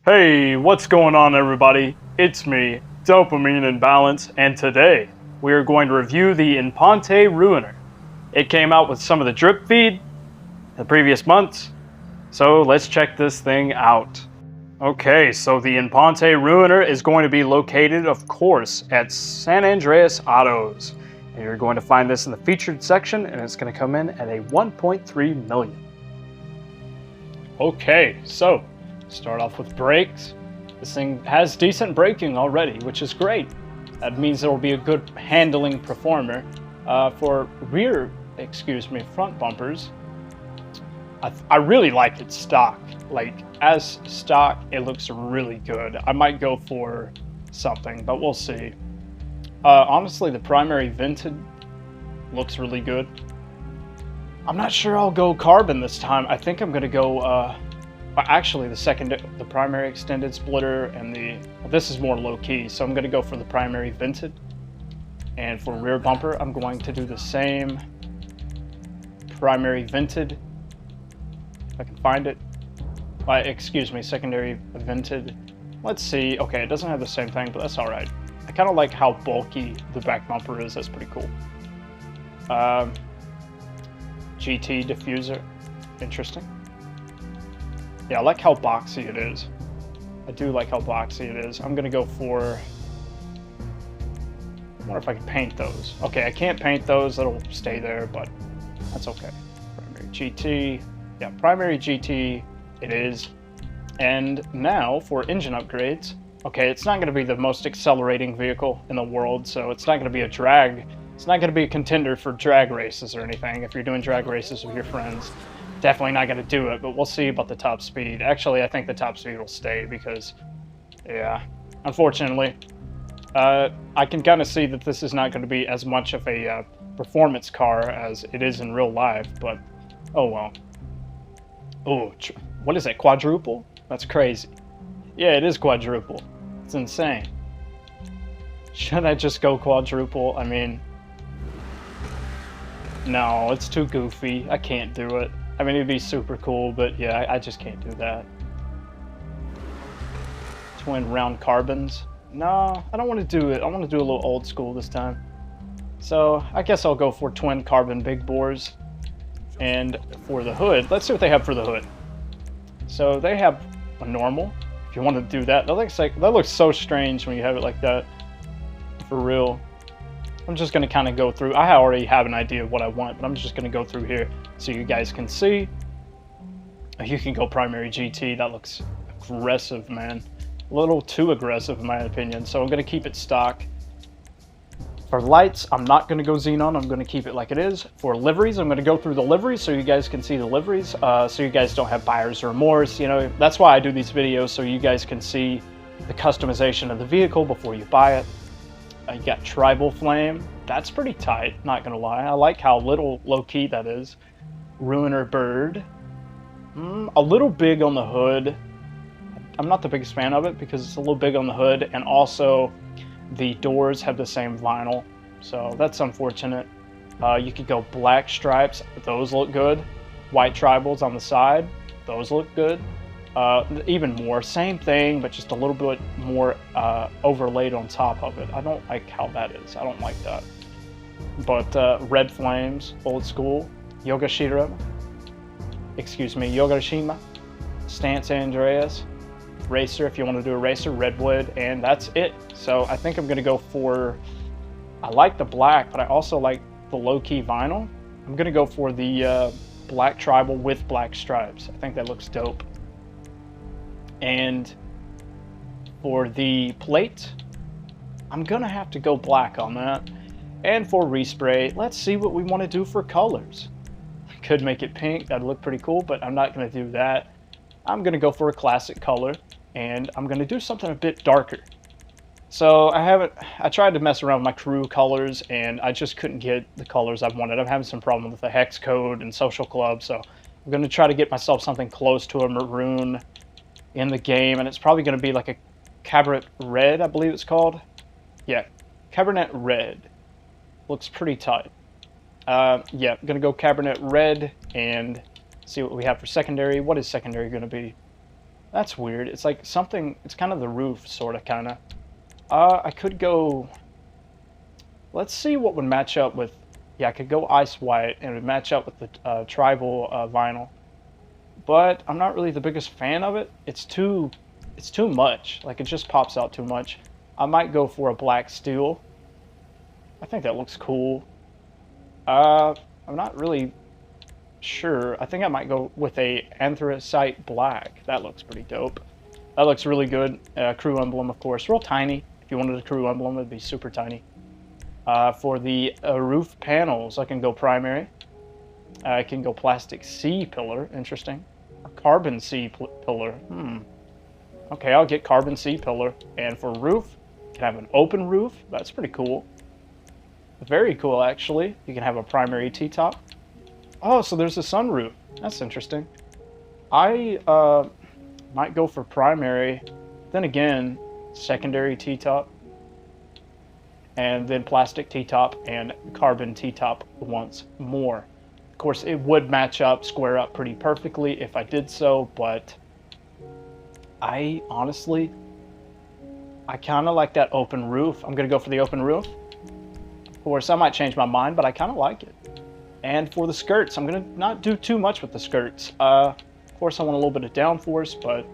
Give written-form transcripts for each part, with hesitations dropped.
Hey, what's going on everybody? It's me, Dopamine in Balance, and today we are going to review the Imponte Ruiner. It came out with some of the drip feed the previous months, so let's check this thing out. Okay, so the Imponte Ruiner is going to be located, of course, at San Andreas Autos. And you're going to find this in the featured section, and it's going to come in at a 1.3 million. Okay, so start off with brakes. This thing has decent braking already, which is great. That means it will be a good handling performer. For front bumpers, I really like it stock. Like, as stock, it looks really good. I might go for something, but we'll see. Honestly, the primary vented looks really good. I'm not sure I'll go carbon this time. I think I'm gonna go, actually the primary extended splitter and this is more low-key, so I'm gonna go for the primary vented. And for rear bumper, I'm going to do the same primary vented, if I can find it. Excuse me, secondary vented. Let's see. Okay, it doesn't have the same thing, but that's all right. I kind of like how bulky the back bumper is. That's pretty cool. GT diffuser, interesting. Yeah, I like how boxy it is. I do like how boxy it is. I'm gonna go for, I wonder if I can paint those. Okay, I can't paint those, that'll stay there, but that's okay. Primary GT, yeah, primary GT it is. And now for engine upgrades. Okay, it's not gonna be the most accelerating vehicle in the world, so it's not gonna be a drag. It's not gonna be a contender for drag races or anything. If you're doing drag races with your friends, definitely not going to do it, but we'll see about the top speed. Actually, I think the top speed will stay because, yeah, unfortunately, I can kind of see that this is not going to be as much of a performance car as it is in real life, but oh well. Oh, what is it, quadruple? That's crazy. Yeah, it is quadruple. It's insane. Should I just go quadruple? I mean, no, it's too goofy. I can't do it. I mean, it'd be super cool, but yeah, I just can't do that. Twin round carbons. No, I don't want to do it. I want to do a little old school this time. So I guess I'll go for twin carbon big bores. And for the hood, let's see what they have for the hood. So they have a normal. If you want to do that, that looks so strange when you have it like that. For real. I'm just going to kind of go through. I already have an idea of what I want, but I'm just going to go through here so you guys can see. You can go primary GT. That looks aggressive, man. A little too aggressive in my opinion, so I'm going to keep it stock. For lights, I'm not going to go xenon. I'm going to keep it like it is. For liveries, I'm going to go through the liveries so you guys can see the liveries, so you guys don't have buyer's remorse. You know, that's why I do these videos, so you guys can see the customization of the vehicle before you buy it. You got tribal flame. That's pretty tight, not gonna lie. I like how little low-key that is. Ruiner bird. A little big on the hood. I'm not the biggest fan of it because it's a little big on the hood, and also the doors have the same vinyl, so that's unfortunate. You could go black stripes. Those look good. White tribals on the side. Those look good. Even more, same thing, but just a little bit more overlaid on top of it. I don't like how that is. I don't like that. But red flames, old school, Yogashima, Stance Andreas, racer if you want to do a racer, redwood, and that's it. So I think I'm gonna go for, I like the black, but I also like the low-key vinyl. I'm gonna go for the black tribal with black stripes. I think that looks dope. And for the plate, I'm gonna have to go black on that. And for respray, let's see what we want to do for colors. I could make it pink, that'd look pretty cool, but I'm not gonna do that. I'm gonna go for a classic color, and I'm gonna do something a bit darker. So I tried to mess around with my crew colors, and I just couldn't get the colors I wanted. I'm having some problem with the hex code and social club, so I'm gonna try to get myself something close to a maroon in the game, and it's probably going to be like a Cabernet Red, I believe it's called. Yeah, Cabernet Red. Looks pretty tight. Yeah, I'm going to go Cabernet Red and see what we have for secondary. What is secondary going to be? That's weird. It's like something, it's kind of the roof, sort of, kind of. I could go, let's see what would match up with, yeah, I could go ice white and it would match up with the tribal vinyl. But I'm not really the biggest fan of it. It's too much. Like, it just pops out too much. I might go for a black steel. I think that looks cool. I'm not really sure. I think I might go with a anthracite black. That looks pretty dope. That looks really good. Crew emblem, of course. Real tiny. If you wanted a crew emblem, it'd be super tiny. For the roof panels, I can go primary. I can go plastic C pillar. Interesting. Or carbon C pillar. Okay, I'll get carbon C pillar. And for roof, you can have an open roof. That's pretty cool. Very cool, actually. You can have a primary T-top. Oh, so there's a sunroof. That's interesting. I might go for primary. Then again, secondary T-top. And then plastic T-top and carbon T-top once more. Of course, it would match up, square up pretty perfectly if I did so, but I honestly, I kind of like that open roof. I'm going to go for the open roof. Of course, I might change my mind, but I kind of like it. And for the skirts, I'm going to not do too much with the skirts. Of course, I want a little bit of downforce, but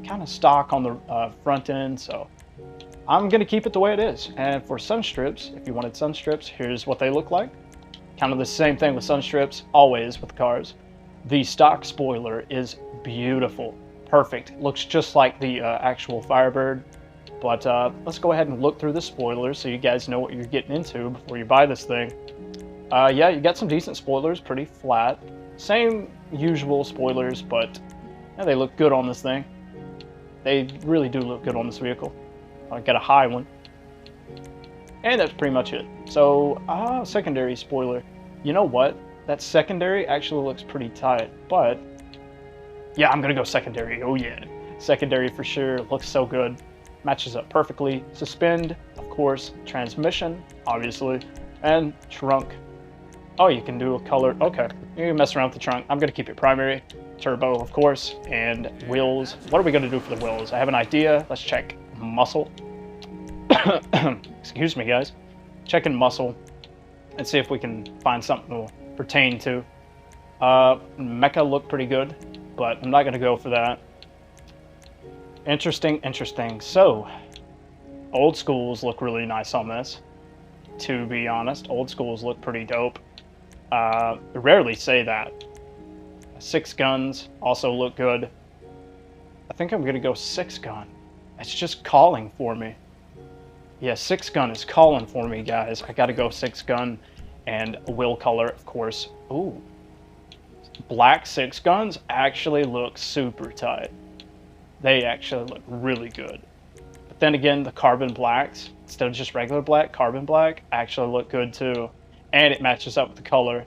kind of stock on the front end, so I'm going to keep it the way it is. And for sun strips, if you wanted sun strips, here's what they look like. Kind of the same thing with sun strips, always with cars. The stock spoiler is beautiful. Perfect. Looks just like the actual Firebird. But let's go ahead and look through the spoilers so you guys know what you're getting into before you buy this thing. Yeah, you got some decent spoilers, pretty flat. Same usual spoilers, but yeah, they look good on this thing. They really do look good on this vehicle. I got a high one. And that's pretty much it. So, secondary spoiler. You know what? That secondary actually looks pretty tight, but yeah, I'm gonna go secondary. Oh yeah. Secondary for sure. Looks so good. Matches up perfectly. Suspend, of course. Transmission, obviously. And trunk. Oh, you can do a color. Okay. You can mess around with the trunk. I'm gonna keep it primary. Turbo, of course. And wheels. What are we gonna do for the wheels? I have an idea. Let's check muscle. Excuse me, guys. Checking muscle and see if we can find something to pertain to. Mecha look pretty good, but I'm not going to go for that. Interesting, interesting. So, old schools look really nice on this. To be honest, old schools look pretty dope. I rarely say that. 6 guns also look good. I think I'm going to go 6 gun. It's just calling for me. Yeah, 6 gun is calling for me, guys. I gotta go 6 gun and wheel color, of course. Ooh. Black 6 guns actually look super tight. They actually look really good. But then again, the carbon blacks, instead of just regular black, carbon black, actually look good too. And it matches up with the color.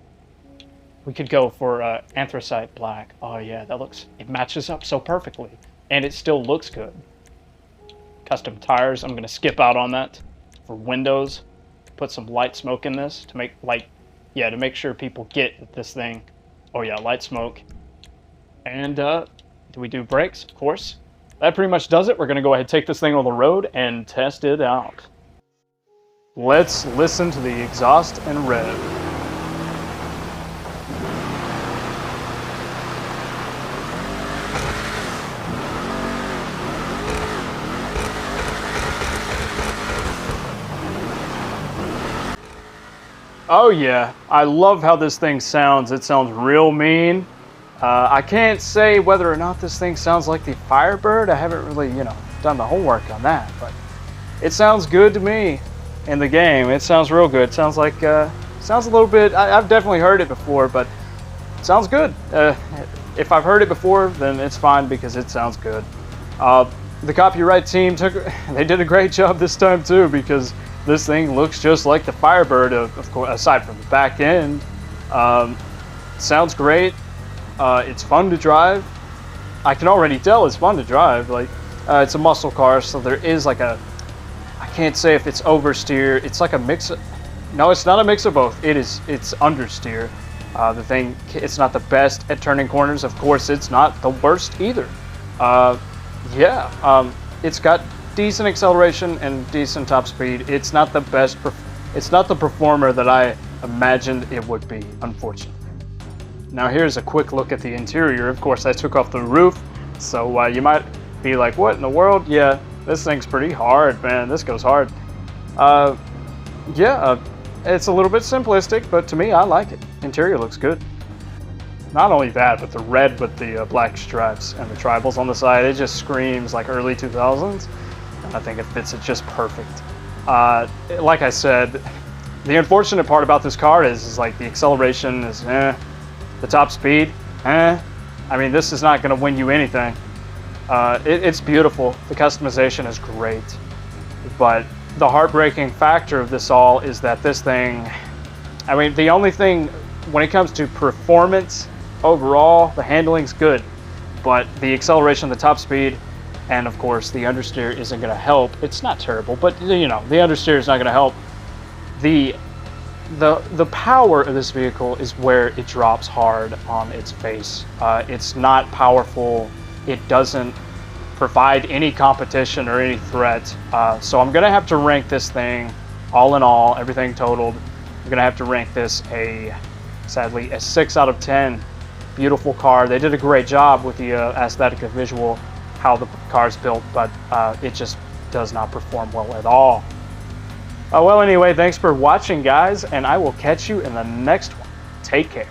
We could go for anthracite black. Oh yeah, that looks, it matches up so perfectly. And it still looks good. Custom tires, I'm going to skip out on that. For windows, put some light smoke in this to make light, yeah, to make sure people get this thing. Oh yeah, light smoke. And do we do brakes? Of course. That pretty much does it. We're going to go ahead and take this thing on the road and test it out. Let's listen to the exhaust and rev. Oh yeah, I love how this thing sounds. It sounds real mean. I can't say whether or not this thing sounds like the Firebird. I haven't really, done the homework on that, but it sounds good to me in the game. It sounds real good. It sounds like, sounds a little bit, I've definitely heard it before, but it sounds good. If I've heard it before, then it's fine because it sounds good. The copyright team they did a great job this time too, because this thing looks just like the Firebird, of course, aside from the back end. Sounds great. It's fun to drive. I can already tell it's fun to drive. Like, it's a muscle car, so there is like a, I can't say if it's oversteer. It's like a mix of, no, it's not a mix of both. It's understeer. The thing, it's not the best at turning corners. Of course, it's not the worst either. Yeah, it's got decent acceleration and decent top speed. It's not the best, it's not the performer that I imagined it would be, unfortunately. Now here's a quick look at the interior. Of course, I took off the roof, so you might be like, what in the world? Yeah, this thing's pretty hard, man. This goes hard. Yeah, it's a little bit simplistic, but to me, I like it. Interior looks good. Not only that, but the red with the black stripes and the tribals on the side, it just screams like early 2000s. And I think it fits it just perfect. Like I said, the unfortunate part about this car is like the acceleration is the top speed, I mean, this is not going to win you anything. It's beautiful. The customization is great. But the heartbreaking factor of this all is that this thing, I mean, the only thing when it comes to performance, overall, the handling's good, but the acceleration, the top speed, and of course the understeer isn't going to help. It's not terrible, but you know, the understeer is not going to help. The power of this vehicle is where it drops hard on its face. It's not powerful. It doesn't provide any competition or any threat. So I'm going to have to rank this thing, all in all, everything totaled, I'm going to have to rank this sadly, a 6 out of 10. Beautiful car. They did a great job with the aesthetic and visual, how the car's built, but it just does not perform well at all. Well, anyway, thanks for watching, guys, and I will catch you in the next one. Take care.